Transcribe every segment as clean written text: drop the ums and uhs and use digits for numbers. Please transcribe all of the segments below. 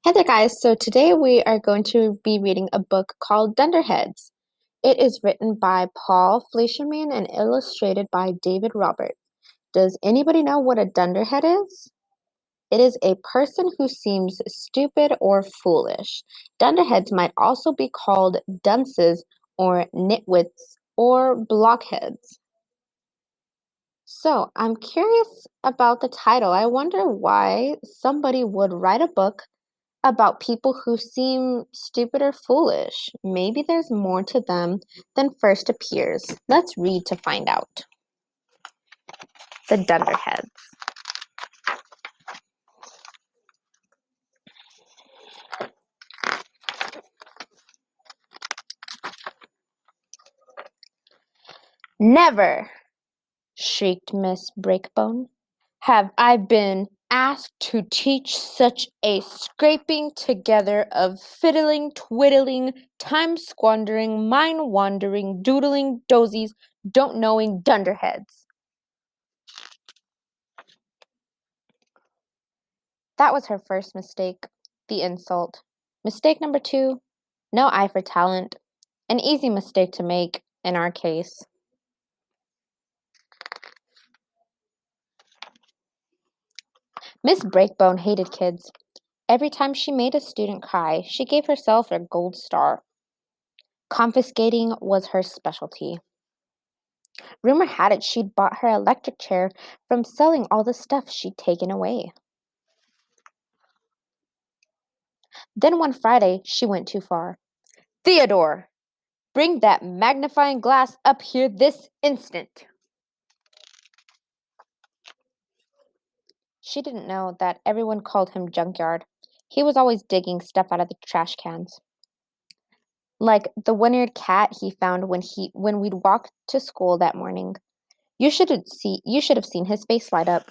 Hey there, guys. So today we are going to be reading a book called Dunderheads. It is written by Paul Fleischerman and illustrated by David Roberts. Does anybody know what a dunderhead is? It is a person who seems stupid or foolish. Dunderheads might also be called dunces or nitwits or blockheads. So I'm curious about the title. I wonder why somebody would write a book about people who seem stupid or foolish. Maybe there's more to them than first appears. Let's read to find out. The Dunderheads. Never, shrieked Miss Breakbone, have I been asked to teach such a scraping together of fiddling, twiddling, time-squandering, mind-wandering, doodling, dozies, don't-knowing dunderheads. That was her first mistake, the insult. Mistake number 2, no eye for talent. An easy mistake to make, in our case. Miss Breakbone hated kids. Every time she made a student cry, she gave herself a gold star. Confiscating was her specialty. Rumor had it she'd bought her electric chair from selling all the stuff she'd taken away. Then one Friday, she went too far. Theodore, bring that magnifying glass up here this instant. She didn't know that everyone called him Junkyard. He was always digging stuff out of the trash cans. Like the one-eared cat he found when we'd walked to school that morning. You should have seen his face light up.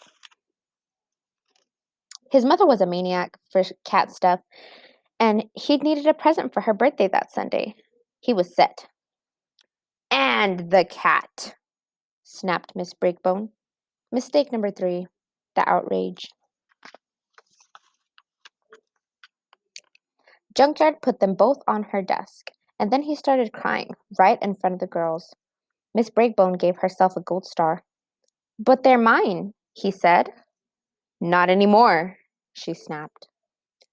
His mother was a maniac for cat stuff, and he'd needed a present for her birthday that Sunday. He was set. And the cat, snapped Miss Breakbone. Mistake number 3, the outrage. Junkyard put them both on her desk, and then he started crying, right in front of the girls. Miss Breakbone gave herself a gold star. But they're mine, he said. Not any more, she snapped.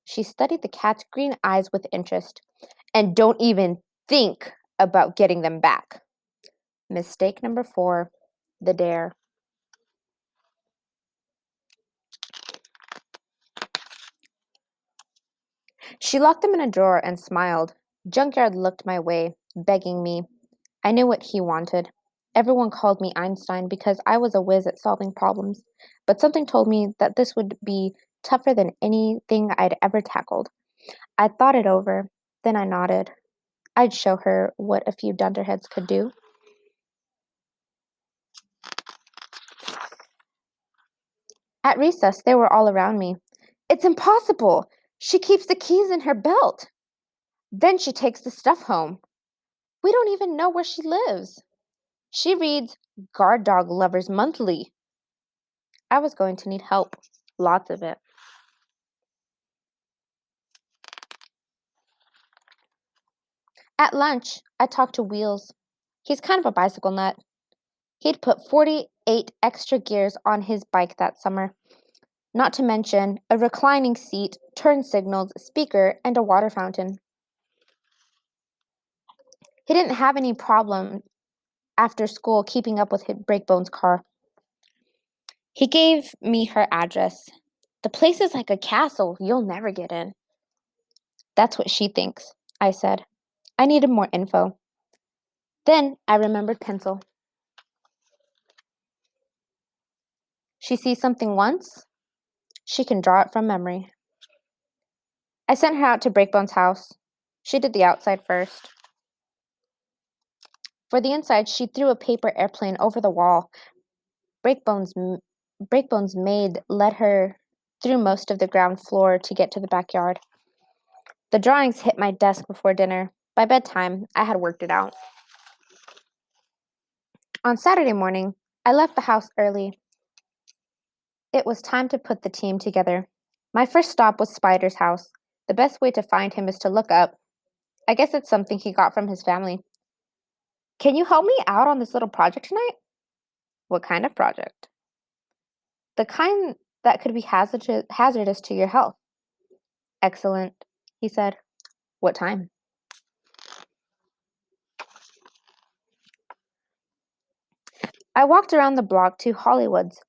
She studied the cat's green eyes with interest. And don't even think about getting them back. Mistake number 4, the dare. She locked them in a drawer and smiled. Junkyard looked my way, begging me. I knew what he wanted. Everyone called me Einstein because I was a whiz at solving problems, but something told me that this would be tougher than anything I'd ever tackled. I thought it over, then I nodded. I'd show her what a few dunderheads could do. At recess, they were all around me. It's impossible! She keeps the keys in her belt. Then she takes the stuff home. We don't even know where she lives. She reads Guard Dog Lovers Monthly. I was going to need help. Lots of it. At lunch, I talked to Wheels. He's kind of a bicycle nut. He'd put 48 extra gears on his bike that summer, not to mention a reclining seat, turn signals, speaker, and a water fountain. He didn't have any problem after school keeping up with Breakbone's car. He gave me her address. The place is like a castle. You'll never get in. That's what she thinks, I said. I needed more info. Then I remembered pencil. She sees something once, she can draw it from memory. I sent her out to Breakbone's house. She did the outside first. For the inside, she threw a paper airplane over the wall. Breakbone's, Breakbone's maid led her through most of the ground floor to get to the backyard. The drawings hit my desk before dinner. By bedtime, I had worked it out. On Saturday morning, I left the house early. It was time to put the team together. My first stop was Spider's house. The best way to find him is to look up. I guess it's something he got from his family. Can you help me out on this little project tonight? What kind of project? The kind that could be hazardous to your health. Excellent, he said. What time? I walked around the block to Hollywood's.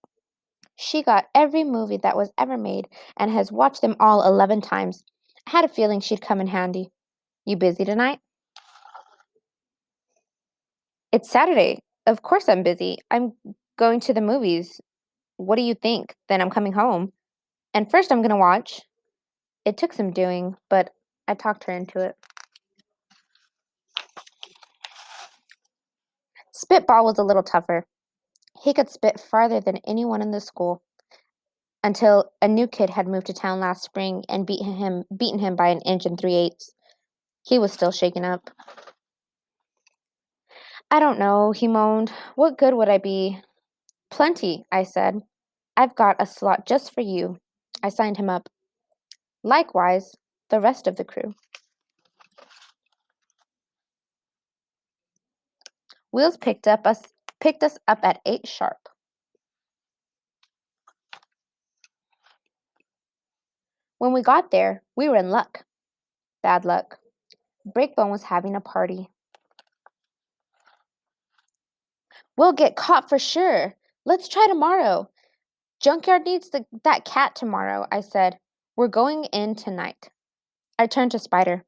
She got every movie that was ever made and has watched them all 11 times. I had a feeling she'd come in handy. You busy tonight? It's Saturday. Of course I'm busy. I'm going to the movies. What do you think? Then I'm coming home. And first I'm going to watch. It took some doing, but I talked her into it. Spitball was a little tougher. He could spit farther than anyone in the school until a new kid had moved to town last spring and beaten him by an inch and 3/8. He was still shaken up. I don't know, he moaned. What good would I be? Plenty, I said. I've got a slot just for you. I signed him up. Likewise, the rest of the crew. Wheels picked us up at 8 sharp. When we got there, we were in luck. Bad luck. Breakbone was having a party. We'll get caught for sure. Let's try tomorrow. Junkyard needs that cat tomorrow, I said. We're going in tonight. I turned to Spider.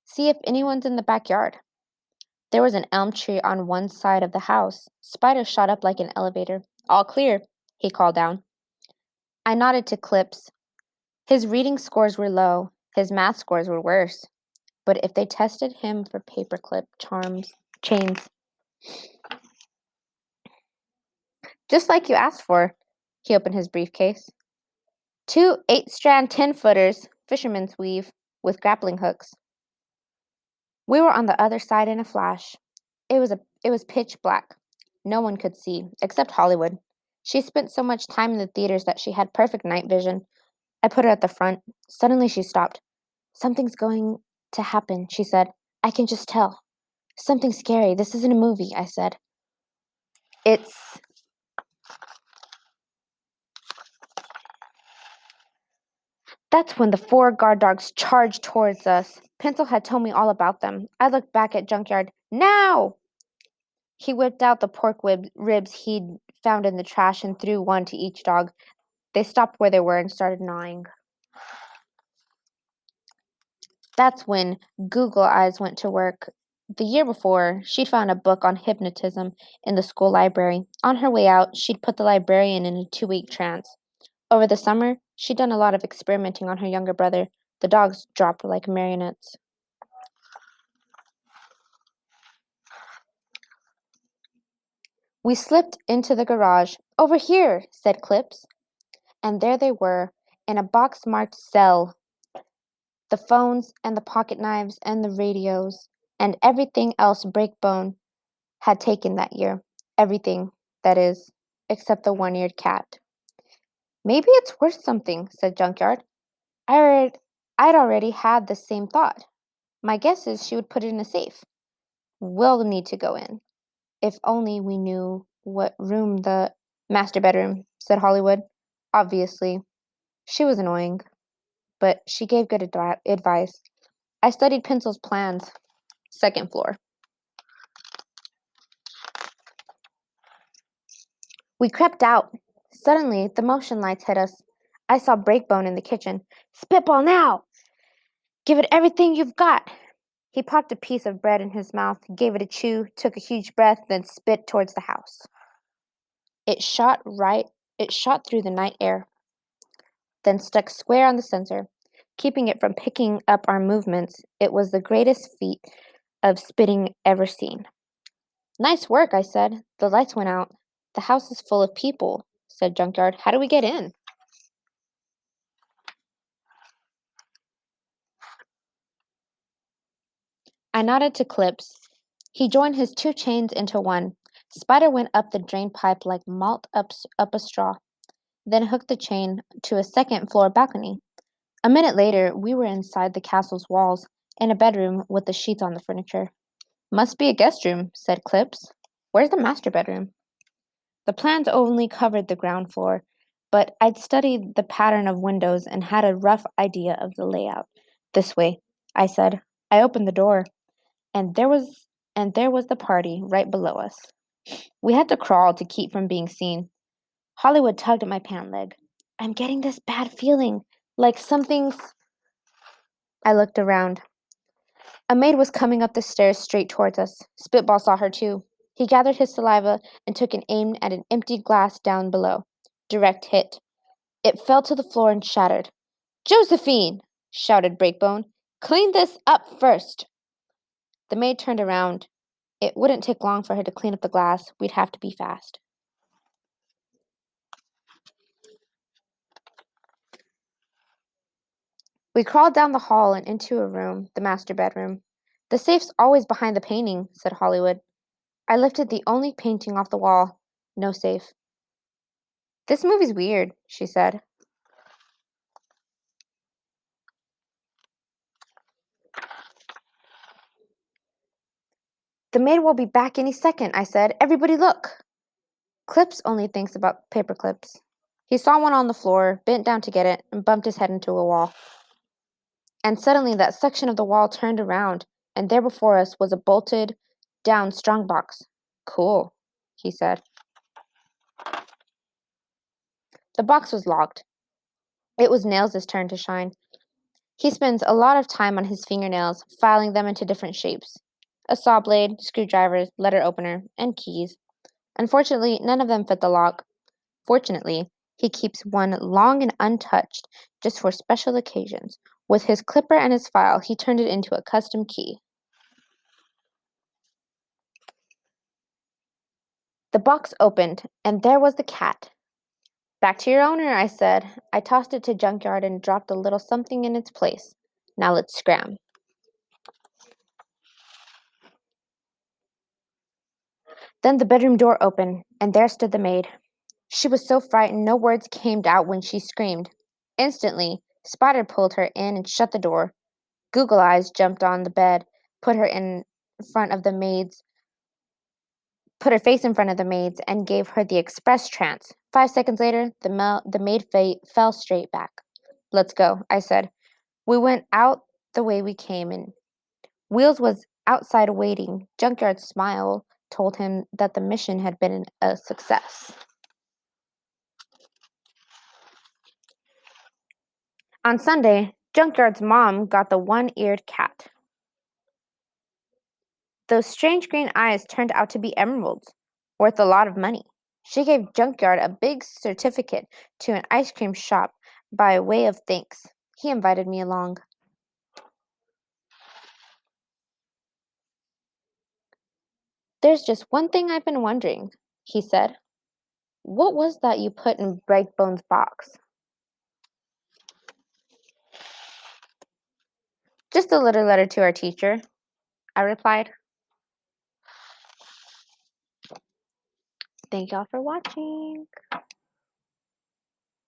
See if anyone's in the backyard. There was an elm tree on one side of the house. Spider shot up like an elevator. All clear, he called down. I nodded to Clips. His reading scores were low. His math scores were worse. But if they tested him for paperclip chains, just like you asked for, he opened his briefcase. 2 8-strand 10-footers, fisherman's weave, with grappling hooks. We were on the other side in a flash. It was pitch black. No one could see, except Hollywood. She spent so much time in the theaters that she had perfect night vision. I put her at the front. Suddenly she stopped. Something's going to happen, she said. I can just tell. Something scary. This isn't a movie, I said. It's... That's when the 4 guard dogs charged towards us. Pencil had told me all about them. I looked back at Junkyard. Now! He whipped out the ribs he'd found in the trash and threw one to each dog. They stopped where they were and started gnawing. That's when Google Eyes went to work. The year before, she'd found a book on hypnotism in the school library. On her way out, she'd put the librarian in a 2-week trance. Over the summer, she'd done a lot of experimenting on her younger brother. The dogs dropped like marionettes. We slipped into the garage. Over here, said Clips. And there they were, in a box marked cell. The phones and the pocket knives and the radios and everything else Breakbone had taken that year. Everything, that is, except the one-eared cat. Maybe it's worth something, said Junkyard. I'd already had the same thought. My guess is she would put it in a safe. We'll need to go in. If only we knew what room the master bedroom, said Hollywood. Obviously. She was annoying, but she gave good advice. I studied Pencil's plans. 2nd floor. We crept out. Suddenly, the motion lights hit us. I saw Breakbone in the kitchen. Spitball now! Give it everything you've got! He popped a piece of bread in his mouth, gave it a chew, took a huge breath, then spit towards the house. It shot through the night air, then stuck square on the sensor, keeping it from picking up our movements. It was the greatest feat of spitting ever seen. Nice work, I said. The lights went out. The house is full of people, said Junkyard. How do we get in? I nodded to Clips. He joined his 2 chains into one. Spider went up the drain pipe like malt up a straw, then hooked the chain to a 2nd floor balcony. A minute later, we were inside the castle's walls, in a bedroom with the sheets on the furniture. Must be a guest room, said Clips. Where's the master bedroom? The plans only covered the ground floor, but I'd studied the pattern of windows and had a rough idea of the layout. This way, I said. I opened the door, and there was the party right below us. We had to crawl to keep from being seen. Hollywood tugged at my pant leg. I'm getting this bad feeling, like something's. I looked around. A maid was coming up the stairs straight towards us. Spitball saw her too. He gathered his saliva and took an aim at an emptied glass down below. Direct hit. It fell to the floor and shattered. Josephine! Shouted Breakbone. Clean this up first! The maid turned around. It wouldn't take long for her to clean up the glass. We'd have to be fast. We crawled down the hall and into a room, the master bedroom. The safe's always behind the painting, said Hollywood. I lifted the only painting off the wall. No safe. This movie's weird, she said. The maid will be back any second, I said. Everybody look. Clips only thinks about paper clips. He saw one on the floor, bent down to get it, and bumped his head into a wall. And suddenly that section of the wall turned around, and there before us was a bolted down strongbox. Cool, he said. The box was locked. It was Nails' turn to shine. He spends a lot of time on his fingernails, filing them into different shapes. A saw blade, screwdrivers, letter opener, and keys. Unfortunately, none of them fit the lock. Fortunately, he keeps one long and untouched, just for special occasions. With his clipper and his file, he turned it into a custom key. The box opened, and there was the cat. Back to your owner, I said. I tossed it to Junkyard and dropped a little something in its place. Now let's scram. Then the bedroom door opened, and there stood the maid. She was so frightened no words came out when she screamed. Instantly, Spider pulled her in and shut the door. Google Eyes jumped on the bed, put her in front of the maid's, put her face in front of the maid's, and gave her the express trance. 5 seconds later, the maid fell straight back. Let's go, I said. We went out the way we came in. Wheels was outside waiting. Junkyard's smile told him that the mission had been a success. On Sunday, Junkyard's mom got the one-eared cat. Those strange green eyes turned out to be emeralds, worth a lot of money. She gave Junkyard a big certificate to an ice cream shop by way of thanks. He invited me along. There's just one thing I've been wondering, he said. What was that you put in Breakbone's box? Just a little letter to our teacher, I replied. Thank y'all for watching.